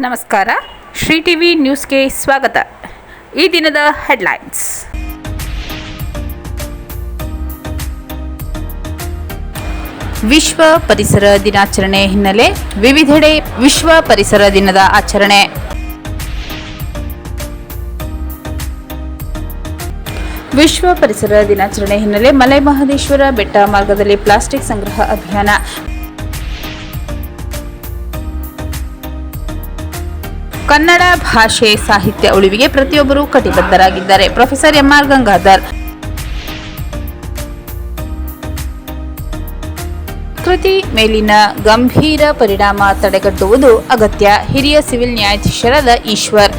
ನಮಸ್ಕಾರ. ಶ್ರೀ ಟಿವಿ ನ್ಯೂಸ್ಗೆ ಸ್ವಾಗತ. ಈ ದಿನದ ಹೆಡ್ಲೈನ್ಸ್. ವಿಶ್ವ ಪರಿಸರ ದಿನಾಚರಣೆ ಹಿನ್ನೆಲೆ ವಿವಿಧೆಡೆ ವಿಶ್ವ ಪರಿಸರ ದಿನದ ಆಚರಣೆ. ವಿಶ್ವ ಪರಿಸರ ದಿನಾಚರಣೆ ಹಿನ್ನೆಲೆ ಮಲೆ ಮಹದೇಶ್ವರ ಬೆಟ್ಟ ಮಾರ್ಗದಲ್ಲಿ ಪ್ಲಾಸ್ಟಿಕ್ ಸಂಗ್ರಹ ಅಭಿಯಾನ. ಕನ್ನಡ ಭಾಷೆ ಸಾಹಿತ್ಯ ಉಳಿವಿಗೆ ಪ್ರತಿಯೊಬ್ಬರೂ ಕಟಿಬದ್ಧರಾಗಿದ್ದಾರೆ. Professor M R Gangadhar. ಪ್ರಕೃತಿ ಮೇಲಿನ ಗಂಭೀರ ಪರಿಣಾಮ ತಡೆಗಟ್ಟುವುದು ಅಗತ್ಯ. ಹಿರಿಯ ಸಿವಿಲ್ ನ್ಯಾಯಾಧೀಶರಾದ ಈಶ್ವರ್.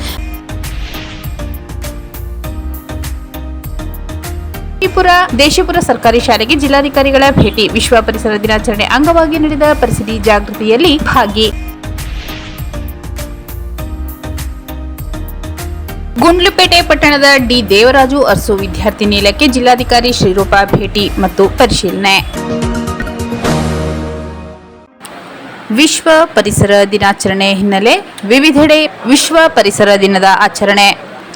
ದೇಶಿಪುರ ಸರ್ಕಾರಿ ಶಾಲೆಗೆ ಜಿಲ್ಲಾಧಿಕಾರಿಗಳ ಭೇಟಿ. ವಿಶ್ವ ಪರಿಸರ ದಿನಾಚರಣೆ ಅಂಗವಾಗಿ ನಡೆದ ಪರಿಸ್ಥಿತಿ ಜಾಗೃತಿಯಲ್ಲಿ ಭಾಗಿ. ಗುಂಡ್ಲುಪೇಟೆ ಪಟ್ಟಣದ ಡಿ ದೇವರಾಜು ಅರಸು ವಿದ್ಯಾರ್ಥಿ ನಿಲಯಕ್ಕೆ ಜಿಲ್ಲಾಧಿಕಾರಿ ಶ್ರೀರೂಪಾ ಭೇಟಿ ಮತ್ತು ಪರಿಶೀಲನೆ. ವಿಶ್ವ ಪರಿಸರ ದಿನಾಚರಣೆ ಹಿನ್ನೆಲೆ ವಿವಿಧೆಡೆ ವಿಶ್ವ ಪರಿಸರ ದಿನದ ಆಚರಣೆ.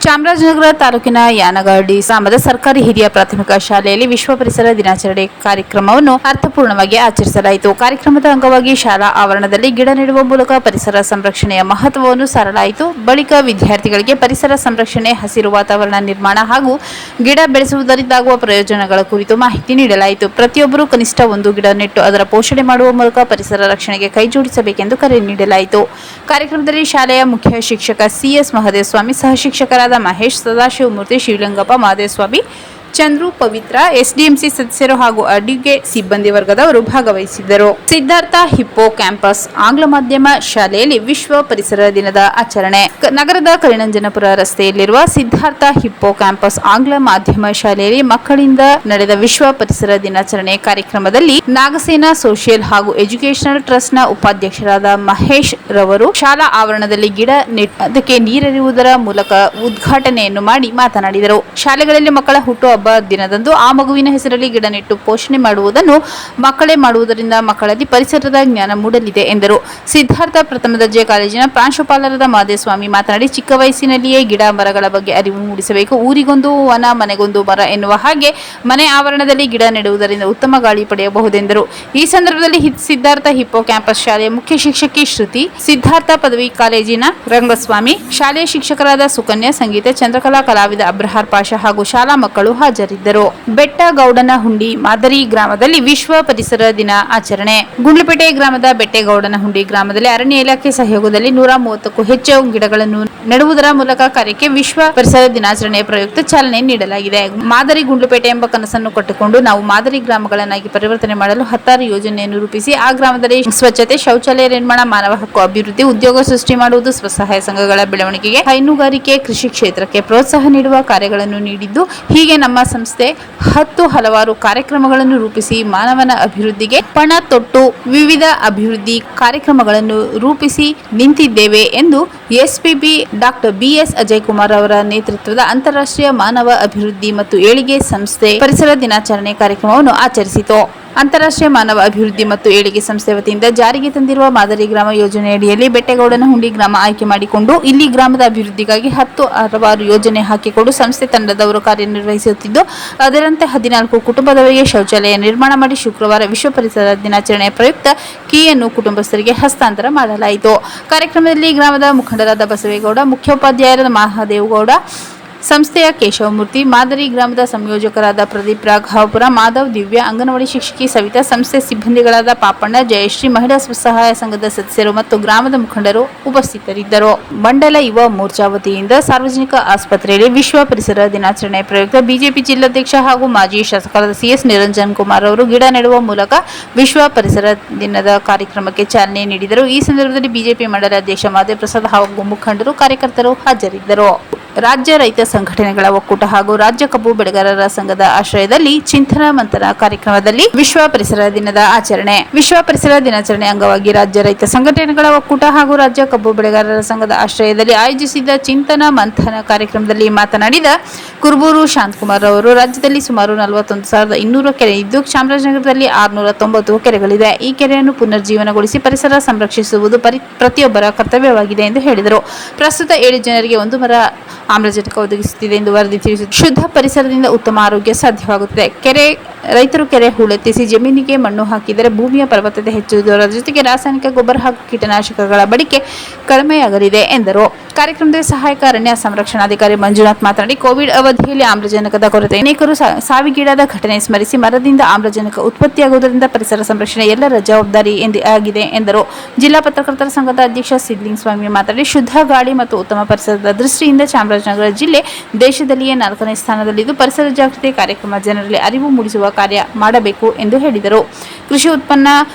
ಚಾಮರಾಜನಗರ ತಾಲೂಕಿನ ಯಾನಗಹಳ್ಳಿ ಗ್ರಾಮದ ಸರ್ಕಾರಿ ಹಿರಿಯ ಪ್ರಾಥಮಿಕ ಶಾಲೆಯಲ್ಲಿ ವಿಶ್ವ ಪರಿಸರ ದಿನಾಚರಣೆ ಕಾರ್ಯಕ್ರಮವನ್ನು ಅರ್ಥಪೂರ್ಣವಾಗಿ ಆಚರಿಸಲಾಯಿತು. ಕಾರ್ಯಕ್ರಮದ ಅಂಗವಾಗಿ ಶಾಲಾ ಆವರಣದಲ್ಲಿ ಗಿಡ ನೆಡುವ ಮೂಲಕ ಪರಿಸರ ಸಂರಕ್ಷಣೆಯ ಮಹತ್ವವನ್ನು ಸಾರಲಾಯಿತು. ಬಳಿಕ ವಿದ್ಯಾರ್ಥಿಗಳಿಗೆ ಪರಿಸರ ಸಂರಕ್ಷಣೆ, ಹಸಿರು ವಾತಾವರಣ ನಿರ್ಮಾಣ ಹಾಗೂ ಗಿಡ ಬೆಳೆಸುವುದರಿಂದಾಗುವ ಪ್ರಯೋಜನಗಳ ಕುರಿತು ಮಾಹಿತಿ ನೀಡಲಾಯಿತು. ಪ್ರತಿಯೊಬ್ಬರೂ ಕನಿಷ್ಠ ಒಂದು ಗಿಡ ನೆಟ್ಟು ಅದರ ಪೋಷಣೆ ಮಾಡುವ ಮೂಲಕ ಪರಿಸರ ರಕ್ಷಣೆಗೆ ಕೈಜೋಡಿಸಬೇಕೆಂದು ಕರೆ ನೀಡಲಾಯಿತು. ಕಾರ್ಯಕ್ರಮದಲ್ಲಿ ಶಾಲೆಯ ಮುಖ್ಯ ಶಿಕ್ಷಕ ಸಿಎಸ್ ಮಹದೇವಸ್ವಾಮಿ, ಸಹ ಶಿಕ್ಷಕರಾದ ಮಹೇಶ್, ಸದಾಶಿವಮೂರ್ತಿ, ಶಿವಲಿಂಗಪ್ಪ, ಮಹದೇವಸ್ವಾಮಿ, ಚಂದ್ರು, ಪವಿತ್ರ, ಎಸ್ಡಿಎಂಸಿ ಸದಸ್ಯರು ಹಾಗೂ ಅಡುಗೆ ಸಿಬ್ಬಂದಿ ವರ್ಗದವರು ಭಾಗವಹಿಸಿದ್ದರು. ಸಿದ್ಧಾರ್ಥ ಹಿಪ್ಪೋ ಕ್ಯಾಂಪಸ್ ಆಂಗ್ಲ ಮಾಧ್ಯಮ ಶಾಲೆಯಲ್ಲಿ ವಿಶ್ವ ಪರಿಸರ ದಿನದ ಆಚರಣೆ. ನಗರದ ಕರಿಣಂಜನಪುರ ರಸ್ತೆಯಲ್ಲಿರುವ ಸಿದ್ಧಾರ್ಥ ಹಿಪ್ಪೋ ಕ್ಯಾಂಪಸ್ ಆಂಗ್ಲ ಮಾಧ್ಯಮ ಶಾಲೆಯಲ್ಲಿ ಮಕ್ಕಳಿಂದ ನಡೆದ ವಿಶ್ವ ಪರಿಸರ ದಿನಾಚರಣೆ ಕಾರ್ಯಕ್ರಮದಲ್ಲಿ ನಾಗಸೇನಾ ಸೋಷಿಯಲ್ ಹಾಗೂ ಎಜುಕೇಷನಲ್ ಟ್ರಸ್ಟ್ನ ಉಪಾಧ್ಯಕ್ಷರಾದ ಮಹೇಶ್ ರವರು ಶಾಲಾ ಆವರಣದಲ್ಲಿ ಗಿಡ ನೆಟ್ಟು ಅದಕ್ಕೆ ನೀರೆರೆಯುವುದರ ಮೂಲಕ ಉದ್ಘಾಟನೆಯನ್ನು ಮಾಡಿ ಮಾತನಾಡಿದರು. ಶಾಲೆಗಳಲ್ಲಿ ಮಕ್ಕಳ ಹುಟ್ಟುಹಬ್ಬ ದಿನದಂದು ಆ ಮಗುವಿನ ಹೆಸರಲ್ಲಿ ಗಿಡ ನೆಟ್ಟು ಪೋಷಣೆ ಮಾಡುವುದನ್ನು ಮಕ್ಕಳೇ ಮಾಡುವುದರಿಂದ ಮಕ್ಕಳಲ್ಲಿ ಪರಿಸರದ ಜ್ಞಾನ ಮೂಡಲಿದೆ ಎಂದರು. ಸಿದ್ಧಾರ್ಥ ಪ್ರಥಮ ದರ್ಜೆ ಕಾಲೇಜಿನ ಪ್ರಾಂಶುಪಾಲರಾದ ಮಹದೇವಸ್ವಾಮಿ ಮಾತನಾಡಿ, ಚಿಕ್ಕ ವಯಸ್ಸಿನಲ್ಲಿಯೇ ಗಿಡ ಮರಗಳ ಬಗ್ಗೆ ಅರಿವು ಮೂಡಿಸಬೇಕು. ಊರಿಗೊಂದು ವನ, ಮನೆಗೊಂದು ಮರ ಎನ್ನುವ ಹಾಗೆ ಮನೆ ಆವರಣದಲ್ಲಿ ಗಿಡ ನೆಡುವುದರಿಂದ ಉತ್ತಮ ಗಾಳಿ ಪಡೆಯಬಹುದೆಂದರು. ಈ ಸಂದರ್ಭದಲ್ಲಿ ಸಿದ್ಧಾರ್ಥ ಹಿಪ್ಪೋ ಕ್ಯಾಂಪಸ್ ಶಾಲೆಯ ಮುಖ್ಯ ಶಿಕ್ಷಕಿ ಶ್ರುತಿ, ಸಿದ್ಧಾರ್ಥ ಪದವಿ ಕಾಲೇಜಿನ ರಂಗಸ್ವಾಮಿ, ಶಾಲೆಯ ಶಿಕ್ಷಕರಾದ ಸುಕನ್ಯಾ, ಸಂಗೀತ, ಚಂದ್ರಕಲಾ ಕಲಾವಿದ ಅಬ್ರಹಾರ್ ಪಾಷಾ ಹಾಗೂ ಶಾಲಾ ಮಕ್ಕಳು ಹಾಜರಿದ್ದರು. ಬೆಟ್ಟಗೌಡನಹುಂಡಿ ಮಾದರಿ ಗ್ರಾಮದಲ್ಲಿ ವಿಶ್ವ ಪರಿಸರ ದಿನ ಆಚರಣೆ. ಗುಂಡ್ಲುಪೇಟೆ ಗ್ರಾಮದ ಬೆಟ್ಟಗೌಡನಹುಂಡಿ ಗ್ರಾಮದಲ್ಲಿ ಅರಣ್ಯ ಇಲಾಖೆ ಸಹಯೋಗದಲ್ಲಿ 130ಕ್ಕೂ ಹೆಚ್ಚು ಗಿಡಗಳನ್ನು ನೆಡುವುದರ ಮೂಲಕ ಕಾರ್ಯಕ್ಕೆ ವಿಶ್ವ ಪರಿಸರ ದಿನಾಚರಣೆಯ ಪ್ರಯುಕ್ತ ಚಾಲನೆ ನೀಡಲಾಗಿದೆ. ಮಾದರಿ ಗುಂಡ್ಲುಪೇಟೆ ಎಂಬ ಕನಸನ್ನು ಕಟ್ಟಿಕೊಂಡು ನಾವು ಮಾದರಿ ಗ್ರಾಮಗಳನ್ನಾಗಿ ಪರಿವರ್ತನೆ ಮಾಡಲು 10 ಯೋಜನೆಯನ್ನು ರೂಪಿಸಿ ಆ ಗ್ರಾಮದಲ್ಲಿ ಸ್ವಚ್ಛತೆ, ಶೌಚಾಲಯ ನಿರ್ಮಾಣ, ಮಾನವ ಹಕ್ಕು ಅಭಿವೃದ್ಧಿ, ಉದ್ಯೋಗ ಸೃಷ್ಟಿ ಮಾಡುವುದು, ಸ್ವಸಹಾಯ ಸಂಘಗಳ ಬೆಳವಣಿಗೆಗೆ, ಹೈನುಗಾರಿಕೆ, ಕೃಷಿ ಕ್ಷೇತ್ರಕ್ಕೆ ಪ್ರೋತ್ಸಾಹ ನೀಡುವ ಕಾರ್ಯಗಳನ್ನು ನೀಡಿದ್ದು, ಹೀಗೆ ನಮ್ಮ ಸಂಸ್ಥೆ 10 ಹಲವಾರು ಕಾರ್ಯಕ್ರಮಗಳನ್ನು ರೂಪಿಸಿ ಮಾನವನ ಅಭಿವೃದ್ಧಿಗೆ ಪಣ ತೊಟ್ಟು ವಿವಿಧ ಅಭಿವೃದ್ಧಿ ಕಾರ್ಯಕ್ರಮಗಳನ್ನು ರೂಪಿಸಿ ನಿಂತಿದ್ದೇವೆ ಎಂದು SPB doctor BS Ajay Kumar ಅವರ ನೇತೃತ್ವದ ಅಂತಾರಾಷ್ಟ್ರೀಯ ಮಾನವ ಅಭಿವೃದ್ಧಿ ಮತ್ತು ಏಳಿಗೆ ಸಂಸ್ಥೆ ಪರಿಸರ ದಿನಾಚರಣೆ ಕಾರ್ಯಕ್ರಮವನ್ನು ಆಚರಿಸಿತು. ಅಂತಾರಾಷ್ಟ್ರೀಯ ಮಾನವ ಅಭಿವೃದ್ಧಿ ಮತ್ತು ಏಳಿಗೆ ಸಂಸ್ಥೆ ವತಿಯಿಂದ ಜಾರಿಗೆ ತಂದಿರುವ ಮಾದರಿ ಗ್ರಾಮ ಯೋಜನೆಯಡಿಯಲ್ಲಿ ಬೆಟ್ಟಗೌಡನಹುಂಡಿ ಗ್ರಾಮ ಆಯ್ಕೆ ಮಾಡಿಕೊಂಡು ಇಲ್ಲಿ ಗ್ರಾಮದ ಅಭಿವೃದ್ಧಿಗಾಗಿ 10 ಹಲವಾರು ಯೋಜನೆ ಹಾಕಿಕೊಂಡು ಸಂಸ್ಥೆ ತಂಡದವರು ಕಾರ್ಯನಿರ್ವಹಿಸುತ್ತಿದ್ದು, ಅದರಂತೆ 14 ಕುಟುಂಬದವರಿಗೆ ಶೌಚಾಲಯ ನಿರ್ಮಾಣ ಮಾಡಿ ಶುಕ್ರವಾರ ವಿಶ್ವ ಪರಿಸರ ದಿನಾಚರಣೆಯ ಪ್ರಯುಕ್ತ ಕೀಯನ್ನು ಕುಟುಂಬಸ್ಥರಿಗೆ ಹಸ್ತಾಂತರ ಮಾಡಲಾಯಿತು. ಕಾರ್ಯಕ್ರಮದಲ್ಲಿ ಗ್ರಾಮದ ಮುಖಂಡರಾದ ಬಸವೇಗೌಡ, ಮುಖ್ಯೋಪಾಧ್ಯಾಯರಾದ ಮಹಾದೇವಗೌಡ, ಸಂಸ್ಥೆಯ ಕೇಶವಮೂರ್ತಿ, ಮಾದರಿ ಗ್ರಾಮದ ಸಂಯೋಜಕರಾದ ಪ್ರದೀಪ್, ರಾಘವಪುರ, ಮಾಧವ್, ದಿವ್ಯಾ, ಅಂಗನವಾಡಿ ಶಿಕ್ಷಕಿ ಸವಿತಾ, ಸಂಸ್ಥೆ ಸಿಬ್ಬಂದಿಗಳಾದ ಪಾಪಣ್ಣ, ಜಯಶ್ರೀ, ಮಹಿಳಾ ಸ್ವಸಹಾಯ ಸಂಘದ ಸದಸ್ಯರು ಮತ್ತು ಗ್ರಾಮದ ಮುಖಂಡರು ಉಪಸ್ಥಿತರಿದ್ದರು. ಮಂಡಲ ಯುವ ಮೋರ್ಚಾ ವತಿಯಿಂದ ಸಾರ್ವಜನಿಕ ಆಸ್ಪತ್ರೆಯಲ್ಲಿ ವಿಶ್ವ ಪರಿಸರ ದಿನಾಚರಣೆ ಪ್ರಯುಕ್ತ ಬಿಜೆಪಿ ಜಿಲ್ಲಾಧ್ಯಕ್ಷ ಹಾಗೂ ಮಾಜಿ ಶಾಸಕರಾದ ಸಿಎಸ್ ನಿರಂಜನ್ ಕುಮಾರ್ ಅವರು ಗಿಡ ನೆಡುವ ಮೂಲಕ ವಿಶ್ವ ಪರಿಸರ ದಿನದ ಕಾರ್ಯಕ್ರಮಕ್ಕೆ ಚಾಲನೆ ನೀಡಿದರು. ಈ ಸಂದರ್ಭದಲ್ಲಿ ಬಿಜೆಪಿ ಮಂಡಲ ಅಧ್ಯಕ್ಷ ಮಾದೇವ್ ಪ್ರಸಾದ್ ಹಾಗೂ ಮುಖಂಡರು, ಕಾರ್ಯಕರ್ತರು ಹಾಜರಿದ್ದರು. ರಾಜ್ಯ ರೈತ ಸಂಘಟನೆಗಳ ಒಕ್ಕೂಟ ಹಾಗೂ ರಾಜ್ಯ ಕಬ್ಬು ಬೆಳೆಗಾರರ ಸಂಘದ ಆಶ್ರಯದಲ್ಲಿ ಚಿಂತನ ಮಂಥನ ಕಾರ್ಯಕ್ರಮದಲ್ಲಿ ವಿಶ್ವ ಪರಿಸರ ದಿನದ ಆಚರಣೆ. ವಿಶ್ವ ಪರಿಸರ ದಿನಾಚರಣೆ ಅಂಗವಾಗಿ ರಾಜ್ಯ ರೈತ ಸಂಘಟನೆಗಳ ಒಕ್ಕೂಟ ಹಾಗೂ ರಾಜ್ಯ ಕಬ್ಬು ಬೆಳೆಗಾರರ ಸಂಘದ ಆಶ್ರಯದಲ್ಲಿ ಆಯೋಜಿಸಿದ್ದ ಚಿಂತನ ಮಂಥನ ಕಾರ್ಯಕ್ರಮದಲ್ಲಿ ಮಾತನಾಡಿದ ಕುರುಬೂರು ಶಾಂತಕುಮಾರ್ ಅವರು, ರಾಜ್ಯದಲ್ಲಿ ಸುಮಾರು 41,200 ಕೆರೆ ಇದ್ದು ಚಾಮರಾಜನಗರದಲ್ಲಿ 690 ಕೆರೆಗಳಿವೆ. ಈ ಕೆರೆಯನ್ನು ಪುನರ್ಜೀವನಗೊಳಿಸಿ ಪರಿಸರ ಸಂರಕ್ಷಿಸುವುದು ಪ್ರತಿಯೊಬ್ಬರ ಕರ್ತವ್ಯವಾಗಿದೆ ಎಂದು ಹೇಳಿದರು. ಪ್ರಸ್ತುತ 7 ಜನರಿಗೆ 1 ಮರ ಆಮ್ಲಜನಕ ಒದಗಿಸುತ್ತಿದೆ ಎಂದು ವರದಿ ತಿಳಿಸಿದೆ. ಶುದ್ಧ ಪರಿಸರದಿಂದ ಉತ್ತಮ ಆರೋಗ್ಯ ಸಾಧ್ಯವಾಗುತ್ತದೆ. ರೈತರು ಕೆರೆ ಹೂಳೆತ್ತಿಸಿ ಜಮೀನಿಗೆ ಮಣ್ಣು ಹಾಕಿದರೆ ಭೂಮಿಯ ಫಲವತ್ತತೆ ಹೆಚ್ಚುವುದರ ಜೊತೆಗೆ ರಾಸಾಯನಿಕ ಗೊಬ್ಬರ ಹಾಗೂ ಕೀಟನಾಶಕಗಳ ಬಳಕೆ ಕಡಿಮೆಯಾಗಲಿದೆ ಎಂದರು. ಕಾರ್ಯಕ್ರಮದಲ್ಲಿ ಸಹಾಯಕ ಅರಣ್ಯ ಸಂರಕ್ಷಣಾಧಿಕಾರಿ ಮಂಜುನಾಥ್ ಮಾತನಾಡಿ, ಕೋವಿಡ್ ಅವಧಿಯಲ್ಲಿ ಆಮ್ಲಜನಕದ ಕೊರತೆ ಅನೇಕರು ಸಾವಿಗೀಡಾದ ಘಟನೆ ಸ್ಮರಿಸಿ ಮರದಿಂದ ಆಮ್ಲಜನಕ ಉತ್ಪತ್ತಿಯಾಗುವುದರಿಂದ ಪರಿಸರ ಸಂರಕ್ಷಣೆ ಎಲ್ಲರ ಜವಾಬ್ದಾರಿ ಆಗಿದೆ ಎಂದರು. ಜಿಲ್ಲಾ ಪತ್ರಕರ್ತರ ಸಂಘದ ಅಧ್ಯಕ್ಷ ಸಿದ್ಲಿಂಗ ಸ್ವಾಮಿ ಮಾತನಾಡಿ, ಶುದ್ಧ ಗಾಳಿ ಮತ್ತು ಉತ್ತಮ ಪರಿಸರದ ದೃಷ್ಟಿಯಿಂದ ಚಾಮರಾಜನಗರ ಜಿಲ್ಲೆ ದೇಶದಲ್ಲಿಯೇ 4ನೇ ಸ್ಥಾನದಲ್ಲಿದ್ದು ಪರಿಸರ ಜಾಗೃತಿ ಕಾರ್ಯಕ್ರಮ ಜನರಲ್ಲಿ ಅರಿವು ಮೂಡಿಸುವ ಕಾರ್ಯ ಮಾಡಬೇಕು ಎಂದು ಹೇಳಿದರು. ಕೃಷಿ ಉತ್ಪನ್ನ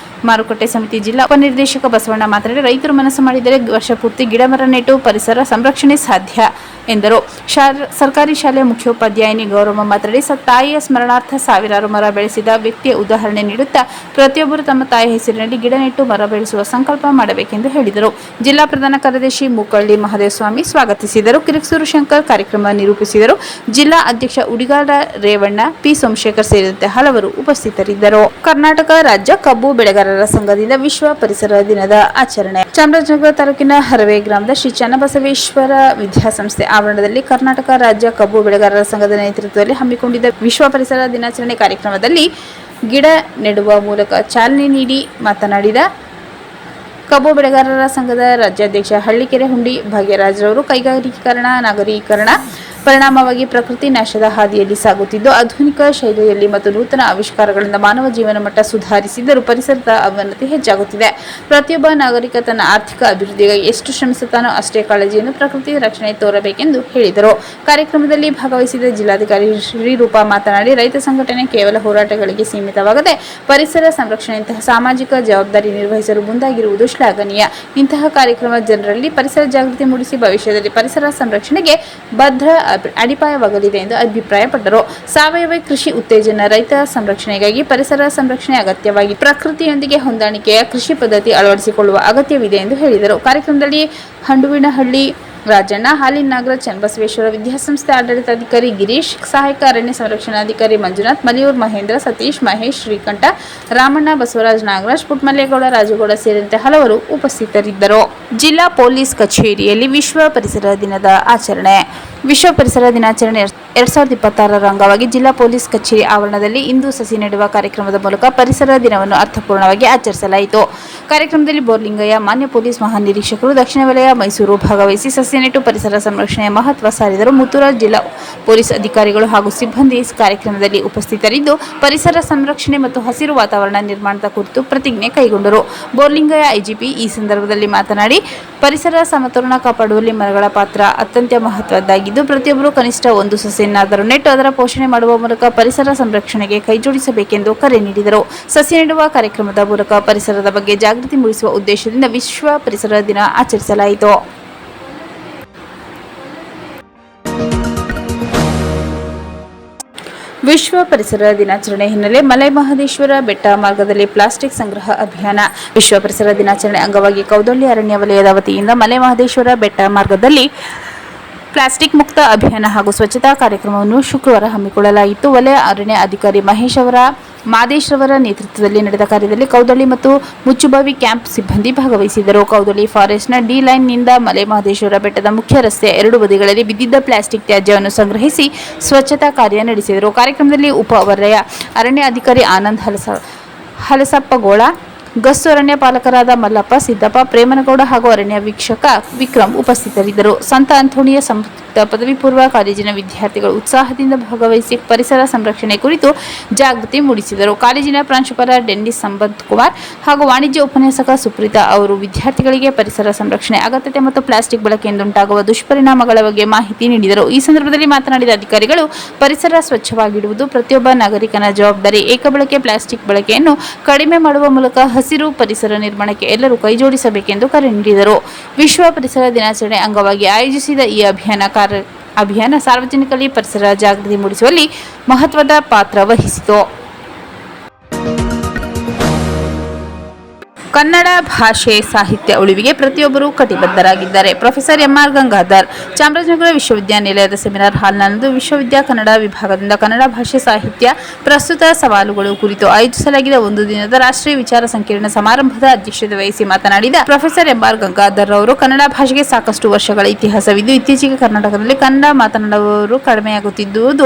ಮಾರುಕಟ್ಟೆ ಸಮಿತಿ ಜಿಲ್ಲಾ ಉಪನಿರ್ದೇಶಕ ಬಸವಣ್ಣ ಮಾತನಾಡಿ, ರೈತರು ಮನಸ್ಸು ಮಾಡಿದರೆ ವರ್ಷಪೂರ್ತಿ ಗಿಡಮರ ನೆಟ್ಟು ಪರಿಸರ ಸಂರಕ್ಷಣೆ ಸಾಧ್ಯ ಎಂದರು. ಸರ್ಕಾರಿ ಶಾಲೆಯ ಮುಖ್ಯೋಪಾಧ್ಯಾಯಿನಿ ಗೌರವ ಮಾತನಾಡಿ, ತಾಯಿಯ ಸ್ಮರಣಾರ್ಥ ಸಾವಿರಾರು ಮರ ಬೆಳೆಸಿದ ವ್ಯಕ್ತಿಯ ಉದಾಹರಣೆ ನೀಡುತ್ತಾ ಪ್ರತಿಯೊಬ್ಬರು ತಮ್ಮ ತಾಯಿಯ ಹೆಸರಿನಲ್ಲಿ ಗಿಡ ನೆಟ್ಟು ಮರ ಬೆಳೆಸುವ ಸಂಕಲ್ಪ ಮಾಡಬೇಕೆಂದು ಹೇಳಿದರು. ಜಿಲ್ಲಾ ಪ್ರಧಾನ ಕಾರ್ಯದರ್ಶಿ ಮೂಕಳ್ಳಿ ಮಹದೇವಸ್ವಾಮಿ ಸ್ವಾಗತಿಸಿದರು. ಕಿರಿಕ್ಸೂರು ಶಂಕರ್ ಕಾರ್ಯಕ್ರಮ ನಿರೂಪಿಸಿದರು. ಜಿಲ್ಲಾ ಅಧ್ಯಕ್ಷ ಉಡಿಗಾಡ ರೇವಣ್ಣ, ಪಿ ಸೋಮಶೇಖರ್ ಸೇರಿದಂತೆ ಹಲವರು ಉಪಸ್ಥಿತರಿದ್ದರು. ಕರ್ನಾಟಕ ರಾಜ್ಯ ಕಬ್ಬು ಬೆಳೆಗಾರರ ಸಂಘದಿಂದ ವಿಶ್ವ ಪರಿಸರ ದಿನದ ಆಚರಣೆ. ಚಾಮರಾಜನಗರ ತಾಲೂಕಿನ ಹರವೆ ಗ್ರಾಮದ ಶ್ರೀ ಚನ್ನಬಸವೇಶ್ವರ ವಿದ್ಯಾಸಂಸ್ಥೆ ಆವರಣದಲ್ಲಿ ಕರ್ನಾಟಕ ರಾಜ್ಯ ಕಬ್ಬು ಬೆಳೆಗಾರರ ಸಂಘದ ನೇತೃತ್ವದಲ್ಲಿ ಹಮ್ಮಿಕೊಂಡಿದ್ದ ವಿಶ್ವ ಪರಿಸರ ದಿನಾಚರಣೆ ಕಾರ್ಯಕ್ರಮದಲ್ಲಿ ಗಿಡ ನೆಡುವ ಮೂಲಕ ಚಾಲನೆ ನೀಡಿ ಮಾತನಾಡಿದ ಕಬ್ಬು ಬೆಳೆಗಾರರ ಸಂಘದ ರಾಜ್ಯಾಧ್ಯಕ್ಷ ಹಳ್ಳಿಕೆರೆ ಹುಂಡಿ ಭಾಗ್ಯರಾಜ್ರವರು, ಕೈಗಾರಿಕೀಕರಣ, ನಗರೀಕರಣ ಪರಿಣಾಮವಾಗಿ ಪ್ರಕೃತಿ ನಾಶದ ಹಾದಿಯಲ್ಲಿ ಸಾಗುತ್ತಿದ್ದು, ಆಧುನಿಕ ಶೈಲಿಯಲ್ಲಿ ಮತ್ತು ನೂತನ ಆವಿಷ್ಕಾರಗಳಿಂದ ಮಾನವ ಜೀವನ ಮಟ್ಟ ಸುಧಾರಿಸಿದ್ದರೂ ಪರಿಸರದ ಅವನತಿ ಹೆಚ್ಚಾಗುತ್ತಿದೆ. ಪ್ರತಿಯೊಬ್ಬ ನಾಗರಿಕ ತನ್ನ ಆರ್ಥಿಕ ಅಭಿವೃದ್ಧಿಗಾಗಿ ಎಷ್ಟು ಶ್ರಮಿಸುತ್ತಾನೋ ಅಷ್ಟೇ ಕಾಳಜಿಯನ್ನು ಪ್ರಕೃತಿ ರಕ್ಷಣೆ ತೋರಬೇಕೆಂದು ಹೇಳಿದರು. ಕಾರ್ಯಕ್ರಮದಲ್ಲಿ ಭಾಗವಹಿಸಿದ ಜಿಲ್ಲಾಧಿಕಾರಿ ಶ್ರೀರೂಪಾ ಮಾತನಾಡಿ, ರೈತ ಸಂಘಟನೆ ಕೇವಲ ಹೋರಾಟಗಳಿಗೆ ಸೀಮಿತವಾಗದೆ ಪರಿಸರ ಸಂರಕ್ಷಣೆಯಂತಹ ಸಾಮಾಜಿಕ ಜವಾಬ್ದಾರಿ ನಿರ್ವಹಿಸಲು ಮುಂದಾಗಿರುವುದು ಶ್ಲಾಘನೀಯ. ಇಂತಹ ಕಾರ್ಯಕ್ರಮ ಜನರಲ್ಲಿ ಪರಿಸರ ಜಾಗೃತಿ ಮೂಡಿಸಿ ಭವಿಷ್ಯದಲ್ಲಿ ಪರಿಸರ ಸಂರಕ್ಷಣೆಗೆ ಭದ್ರ ಅಡಿಪಾಯವಾಗಲಿದೆ ಎಂದು ಅಭಿಪ್ರಾಯಪಟ್ಟರು. ಸಾವಯವ ಕೃಷಿ ಉತ್ತೇಜನ, ರೈತ ಸಂರಕ್ಷಣೆಗಾಗಿ ಪರಿಸರ ಸಂರಕ್ಷಣೆ ಅಗತ್ಯವಾಗಿ ಪ್ರಕೃತಿಯೊಂದಿಗೆ ಹೊಂದಾಣಿಕೆಯ ಕೃಷಿ ಪದ್ಧತಿ ಅಳವಡಿಸಿಕೊಳ್ಳುವ ಅಗತ್ಯವಿದೆ ಎಂದು ಹೇಳಿದರು. ಕಾರ್ಯಕ್ರಮದಲ್ಲಿ ಹಂಡುವಿನಹಳ್ಳಿ ರಾಜಣ್ಣ, ಹಾಲಿನ ನಾಗರಾಜ್, ಚನ್ನಬಸವೇಶ್ವರ ವಿದ್ಯಾಸಂಸ್ಥೆ ಆಡಳಿತಾಧಿಕಾರಿ ಗಿರೀಶ್, ಸಹಾಯಕ ಅರಣ್ಯ ಸಂರಕ್ಷಣಾಧಿಕಾರಿ ಮಂಜುನಾಥ್, ಮಲಿಯೂರ್ ಮಹೇಂದ್ರ, ಸತೀಶ್, ಮಹೇಶ್, ಶ್ರೀಕಂಠ, ರಾಮಣ್ಣ, ಬಸವರಾಜ್, ನಾಗರಾಜ್, ಪುಟ್ಮಲ್ಲೇಗೌಡ, ರಾಜಗೌಡ ಸೇರಿದಂತೆ ಹಲವರು ಉಪಸ್ಥಿತರಿದ್ದರು. ಜಿಲ್ಲಾ ಪೊಲೀಸ್ ಕಚೇರಿಯಲ್ಲಿ ವಿಶ್ವ ಪರಿಸರ ದಿನದ ಆಚರಣೆ. ವಿಶ್ವ ಪರಿಸರ ದಿನಾಚರಣೆ 2026ರ ಅಂಗವಾಗಿ ಜಿಲ್ಲಾ ಪೊಲೀಸ್ ಕಚೇರಿ ಆವರಣದಲ್ಲಿ ಇಂದು ಸಸಿ ನೆಡುವ ಕಾರ್ಯಕ್ರಮದ ಮೂಲಕ ಪರಿಸರ ದಿನವನ್ನು ಅರ್ಥಪೂರ್ಣವಾಗಿ ಆಚರಿಸಲಾಯಿತು. ಕಾರ್ಯಕ್ರಮದಲ್ಲಿ ಬೋರ್ಲಿಂಗಯ್ಯ, ಮಾನ್ಯ ಪೊಲೀಸ್ ಮಹಾನಿರೀಕ್ಷಕರು ದಕ್ಷಿಣ ವಲಯ ಮೈಸೂರು ಭಾಗವಹಿಸಿ ಸಸಿ ನೆಟ್ಟು ಪರಿಸರ ಸಂರಕ್ಷಣೆಯ ಮಹತ್ವ ಸಾರಿದರು. ಮುತ್ತುರಾಜ್ ಜಿಲ್ಲಾ ಪೊಲೀಸ್ ಅಧಿಕಾರಿಗಳು ಹಾಗೂ ಸಿಬ್ಬಂದಿ ಕಾರ್ಯಕ್ರಮದಲ್ಲಿ ಉಪಸ್ಥಿತರಿದ್ದು ಪರಿಸರ ಸಂರಕ್ಷಣೆ ಮತ್ತು ಹಸಿರು ವಾತಾವರಣ ನಿರ್ಮಾಣದ ಕುರಿತು ಪ್ರತಿಜ್ಞೆ ಕೈಗೊಂಡರು. ಬೋರ್ಲಿಂಗಯ್ಯ ಐಜಿಪಿ ಈ ಸಂದರ್ಭದಲ್ಲಿ ಮಾತನಾಡಿ, ಪರಿಸರ ಸಮತೋಲನ ಕಾಪಾಡುವಲ್ಲಿ ಮರಗಳ ಪಾತ್ರ ಅತ್ಯಂತ ಮಹತ್ವದ್ದಾಗಿದ್ದು, ಪ್ರತಿಯೊಬ್ಬರು ಕನಿಷ್ಠ 1 ಸಸಿಯನ್ನಾದರೂ ನೆಟ್ಟು ಅದರ ಪೋಷಣೆ ಮಾಡುವ ಮೂಲಕ ಪರಿಸರ ಸಂರಕ್ಷಣೆಗೆ ಕೈಜೋಡಿಸಬೇಕೆಂದು ಕರೆ ನೀಡಿದರು. ಸಸಿ ನೆಡುವ ಕಾರ್ಯಕ್ರಮದ ಮೂಲಕ ಪರಿಸರದ ಬಗ್ಗೆ ಜಾಗೃತಿ ಮೂಡಿಸುವ ಉದ್ದೇಶದಿಂದ ವಿಶ್ವ ಪರಿಸರ ದಿನ ಆಚರಿಸಲಾಯಿತು. ವಿಶ್ವ ಪರಿಸರ ದಿನಾಚರಣೆ ಹಿನ್ನೆಲೆ ಮಲೆ ಮಹದೇಶ್ವರ ಬೆಟ್ಟ ಮಾರ್ಗದಲ್ಲಿ ಪ್ಲಾಸ್ಟಿಕ್ ಸಂಗ್ರಹ ಅಭಿಯಾನ. ವಿಶ್ವ ಪರಿಸರ ದಿನಾಚರಣೆ ಅಂಗವಾಗಿ ಕೌದಳ್ಳಿ ಅರಣ್ಯ ವಲಯದ ವತಿಯಿಂದ ಮಲೆ ಮಹದೇಶ್ವರ ಬೆಟ್ಟ ಮಾರ್ಗದಲ್ಲಿ ಪ್ಲಾಸ್ಟಿಕ್ ಮುಕ್ತ ಅಭಿಯಾನ ಹಾಗೂ ಸ್ವಚ್ಛತಾ ಕಾರ್ಯಕ್ರಮವನ್ನು ಶುಕ್ರವಾರ ಹಮ್ಮಿಕೊಳ್ಳಲಾಗಿತ್ತು. ವಲಯ ಅರಣ್ಯ ಅಧಿಕಾರಿ ಮಾದೇಶ್ ರವರ ನೇತೃತ್ವದಲ್ಲಿ ನಡೆದ ಕಾರ್ಯದಲ್ಲಿ ಕೌದಳ್ಳಿ ಮತ್ತು ಮುಚ್ಚುಬಾವಿ ಕ್ಯಾಂಪ್ ಸಿಬ್ಬಂದಿ ಭಾಗವಹಿಸಿದ್ದರು. ಕೌದಳ್ಳಿ ಫಾರೆಸ್ಟ್ನ ಡಿ ಲೈನ್ನಿಂದ ಮಲೆ ಮಹದೇಶ್ವರ ಬೆಟ್ಟದ ಮುಖ್ಯ ರಸ್ತೆಯ 2 ಬದಿಗಳಲ್ಲಿ ಬಿದ್ದಿದ್ದ ಪ್ಲಾಸ್ಟಿಕ್ ತ್ಯಾಜ್ಯವನ್ನು ಸಂಗ್ರಹಿಸಿ ಸ್ವಚ್ಛತಾ ಕಾರ್ಯ ನಡೆಸಿದರು. ಕಾರ್ಯಕ್ರಮದಲ್ಲಿ ಉಪ ವಲಯ ಅರಣ್ಯ ಅಧಿಕಾರಿ ಆನಂದ್ ಹಲಸಪ್ಪಗೋಳ, ಗಸ್ತು ಅರಣ್ಯ ಪಾಲಕರಾದ ಮಲ್ಲಪ್ಪ, ಸಿದ್ದಪ್ಪ, ಪ್ರೇಮನಗೌಡ ಹಾಗೂ ಅರಣ್ಯ ವೀಕ್ಷಕ ವಿಕ್ರಮ್ ಉಪಸ್ಥಿತರಿದ್ದರು. ಸಂತ ಆಂಥೋಣಿಯ ಸಂಯುಕ್ತ ಪದವಿ ಪೂರ್ವ ಕಾಲೇಜಿನ ವಿದ್ಯಾರ್ಥಿಗಳು ಉತ್ಸಾಹದಿಂದ ಭಾಗವಹಿಸಿ ಪರಿಸರ ಸಂರಕ್ಷಣೆ ಕುರಿತು ಜಾಗೃತಿ ಮೂಡಿಸಿದರು. ಕಾಲೇಜಿನ ಪ್ರಾಂಶುಪಾಲ ಡೆನ್ನಿಸ್ ಸಂಪತ್ ಕುಮಾರ್ ಹಾಗೂ ವಾಣಿಜ್ಯ ಉಪನ್ಯಾಸಕ ಸುಪ್ರೀತಾ ಅವರು ವಿದ್ಯಾರ್ಥಿಗಳಿಗೆ ಪರಿಸರ ಸಂರಕ್ಷಣೆ ಅಗತ್ಯತೆ ಮತ್ತು ಪ್ಲಾಸ್ಟಿಕ್ ಬಳಕೆಯಿಂದುಂಟಾಗುವ ದುಷ್ಪರಿಣಾಮಗಳ ಬಗ್ಗೆ ಮಾಹಿತಿ ನೀಡಿದರು. ಈ ಸಂದರ್ಭದಲ್ಲಿ ಮಾತನಾಡಿದ ಅಧಿಕಾರಿಗಳು, ಪರಿಸರ ಸ್ವಚ್ಛವಾಗಿಡುವುದು ಪ್ರತಿಯೊಬ್ಬ ನಾಗರಿಕನ ಜವಾಬ್ದಾರಿ. ಏಕಬಳಕೆ ಪ್ಲಾಸ್ಟಿಕ್ ಬಳಕೆಯನ್ನು ಕಡಿಮೆ ಮಾಡುವ ಮೂಲಕ ಹಸಿರು ಪರಿಸರ ನಿರ್ಮಾಣಕ್ಕೆ ಎಲ್ಲರೂ ಕೈಜೋಡಿಸಬೇಕೆಂದು ಕರೆ ನೀಡಿದರು. ವಿಶ್ವ ಪರಿಸರ ದಿನಾಚರಣೆ ಅಂಗವಾಗಿ ಆಯೋಜಿಸಿದ ಈ ಅಭಿಯಾನ ಅಭಿಯಾನ ಸಾರ್ವಜನಿಕರಲ್ಲಿ ಪರಿಸರ ಜಾಗೃತಿ ಮೂಡಿಸುವಲ್ಲಿ ಮಹತ್ವದ ಪಾತ್ರ ವಹಿಸಿತು. ಕನ್ನಡ ಭಾಷೆ ಸಾಹಿತ್ಯ ಉಳಿವಿಗೆ ಪ್ರತಿಯೊಬ್ಬರೂ ಕಟಿಬದ್ಧರಾಗಿದ್ದಾರೆ. ಪ್ರೊಫೆಸರ್ ಎಂಆರ್ ಗಂಗಾಧರ್ ಚಾಮರಾಜನಗರ ವಿಶ್ವವಿದ್ಯಾನಿಲಯದ ಸೆಮಿನಾರ್ ಹಾಲ್ನಲ್ಲಿಂದು ವಿಶ್ವವಿದ್ಯಾ ಕನ್ನಡ ವಿಭಾಗದಿಂದ ಕನ್ನಡ ಭಾಷೆ ಸಾಹಿತ್ಯ ಪ್ರಸ್ತುತ ಸವಾಲುಗಳು ಕುರಿತು ಆಯೋಜಿಸಲಾಗಿದ್ದ ಒಂದು ದಿನದ ರಾಷ್ಟ್ರೀಯ ವಿಚಾರ ಸಂಕಿರಣ ಸಮಾರಂಭದ ಅಧ್ಯಕ್ಷತೆ ವಹಿಸಿ ಮಾತನಾಡಿದ ಪ್ರೊಫೆಸರ್ ಎಂಆರ್ ಗಂಗಾಧರ್ ಅವರು ಕನ್ನಡ ಭಾಷೆಗೆ ಸಾಕಷ್ಟು ವರ್ಷಗಳ ಇತಿಹಾಸವಿದ್ದು ಇತ್ತೀಚೆಗೆ ಕರ್ನಾಟಕದಲ್ಲಿ ಕನ್ನಡ ಮಾತನಾಡುವವರು ಕಡಿಮೆಯಾಗುತ್ತಿರುವುದು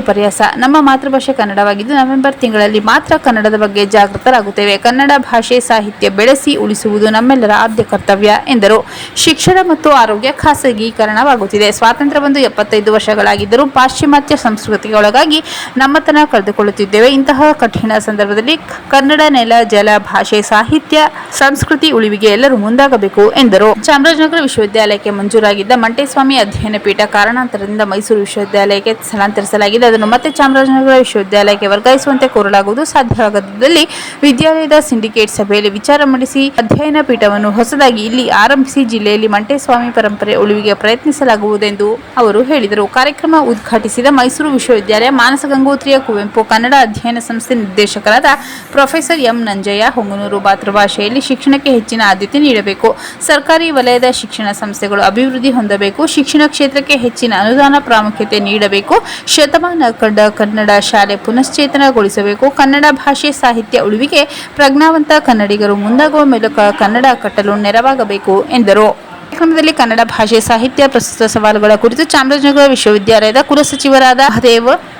ವಿಪರ್ಯಾಸ. ನಮ್ಮ ಮಾತೃಭಾಷೆ ಕನ್ನಡವಾಗಿದ್ದು ನವೆಂಬರ್ ತಿಂಗಳಲ್ಲಿ ಮಾತ್ರ ಕನ್ನಡದ ಬಗ್ಗೆ ಜಾಗೃತರಾಗುತ್ತೇವೆ. ಕನ್ನಡ ಭಾಷೆ ಸಾಹಿತ್ಯ ಬೆಳೆಸಿ ಉಳಿಸುವುದು ನಮ್ಮೆಲ್ಲರ ಆದ್ಯ ಕರ್ತವ್ಯ ಎಂದರು. ಶಿಕ್ಷಣ ಮತ್ತು ಆರೋಗ್ಯ ಖಾಸಗೀಕರಣವಾಗುತ್ತಿದೆ. ಸ್ವಾತಂತ್ರ್ಯ ಬಂದು 75 ವರ್ಷಗಳಾಗಿದ್ದರೂ ಪಾಶ್ಚಿಮಾತ್ಯ ಸಂಸ್ಕೃತಿಗೆ ಒಳಗಾಗಿ ನಮ್ಮತನ ಕಳೆದುಕೊಳ್ಳುತ್ತಿದ್ದೇವೆ. ಇಂತಹ ಕಠಿಣ ಸಂದರ್ಭದಲ್ಲಿ ಕನ್ನಡ ನೆಲ ಜಲ ಭಾಷೆ ಸಾಹಿತ್ಯ ಸಂಸ್ಕೃತಿ ಉಳಿವಿಗೆ ಎಲ್ಲರೂ ಮುಂದಾಗಬೇಕು ಎಂದರು. ಚಾಮರಾಜನಗರ ವಿಶ್ವವಿದ್ಯಾಲಯಕ್ಕೆ ಮಂಜೂರಾಗಿದ್ದ ಮಂಟೇಸ್ವಾಮಿ ಅಧ್ಯಯನ ಪೀಠ ಕಾರಣಾಂತರದಿಂದ ಮೈಸೂರು ವಿಶ್ವವಿದ್ಯಾಲಯಕ್ಕೆ ಸ್ಥಳಾಂತರಿಸಲಾಗಿದೆ. ಅದನ್ನು ಮತ್ತೆ ಚಾಮರಾಜನಗರ ವಿಶ್ವವಿದ್ಯಾಲಯಕ್ಕೆ ವರ್ಗಾಯಿಸುವಂತೆ ಕೋರಲಾಗುವುದು. ಸಾಧ್ಯವಾಗದಿದ್ದಲ್ಲಿ ವಿದ್ಯಾಲಯದ ಸಿಂಡಿಕೇಟ್ ಸಭೆಯಲ್ಲಿ ವಿಚಾರ ಮಂಡಿಸಿ ಅಧ್ಯಯನ ಪೀಠವನ್ನು ಹೊಸದಾಗಿ ಇಲ್ಲಿ ಆರಂಭಿಸಿ ಜಿಲ್ಲೆಯಲ್ಲಿ ಮಂಟೇಸ್ವಾಮಿ ಪರಂಪರೆ ಉಳಿವಿಗೆ ಪ್ರಯತ್ನಿಸಲಾಗುವುದೆಂದು ಅವರು ಹೇಳಿದರು. ಕಾರ್ಯಕ್ರಮ ಉದ್ಘಾಟಿಸಿದ ಮೈಸೂರು ವಿಶ್ವವಿದ್ಯಾಲಯ ಮಾನಸ ಗಂಗೋತ್ರಿಯ ಕುವೆಂಪು ಕನ್ನಡ ಅಧ್ಯಯನ ಸಂಸ್ಥೆ ನಿರ್ದೇಶಕರಾದ ಪ್ರೊಫೆಸರ್ ಎಂ ನಂಜಯ್ಯ ಹೊಂಗನೂರು ಮಾತೃಭಾಷೆಯಲ್ಲಿ ಶಿಕ್ಷಣಕ್ಕೆ ಹೆಚ್ಚಿನ ಆದ್ಯತೆ ನೀಡಬೇಕು. ಸರ್ಕಾರಿ ವಲಯದ ಶಿಕ್ಷಣ ಸಂಸ್ಥೆಗಳು ಅಭಿವೃದ್ಧಿ ಹೊಂದಬೇಕು. ಶಿಕ್ಷಣ ಕ್ಷೇತ್ರಕ್ಕೆ ಹೆಚ್ಚಿನ ಅನುದಾನ ಪ್ರಾಮುಖ್ಯತೆ ನೀಡಬೇಕು. ಶತಮಾನ ಕಂಡ ಕನ್ನಡ ಶಾಲೆ ಪುನಶ್ಚೇತನಗೊಳಿಸಬೇಕು. ಕನ್ನಡ ಭಾಷೆ ಸಾಹಿತ್ಯ ಉಳಿವಿಗೆ ಪ್ರಜ್ಞಾವಂತ ಕನ್ನಡಿಗರು ಮುಂದಾಗುವ ಮೂಲಕ ಕನ್ನಡ ಕಟ್ಟಲು ನೆರವಾಗಬೇಕು ಎಂದರು. ಕಾರ್ಯಕ್ರಮದಲ್ಲಿ ಕನ್ನಡ ಭಾಷೆ ಸಾಹಿತ್ಯ ಪ್ರಸ್ತುತ ಸವಾಲುಗಳ ಕುರಿತು ಚಾಮರಾಜನಗರ ವಿಶ್ವವಿದ್ಯಾಲಯದ ಕುಲಸಚಿವರಾದ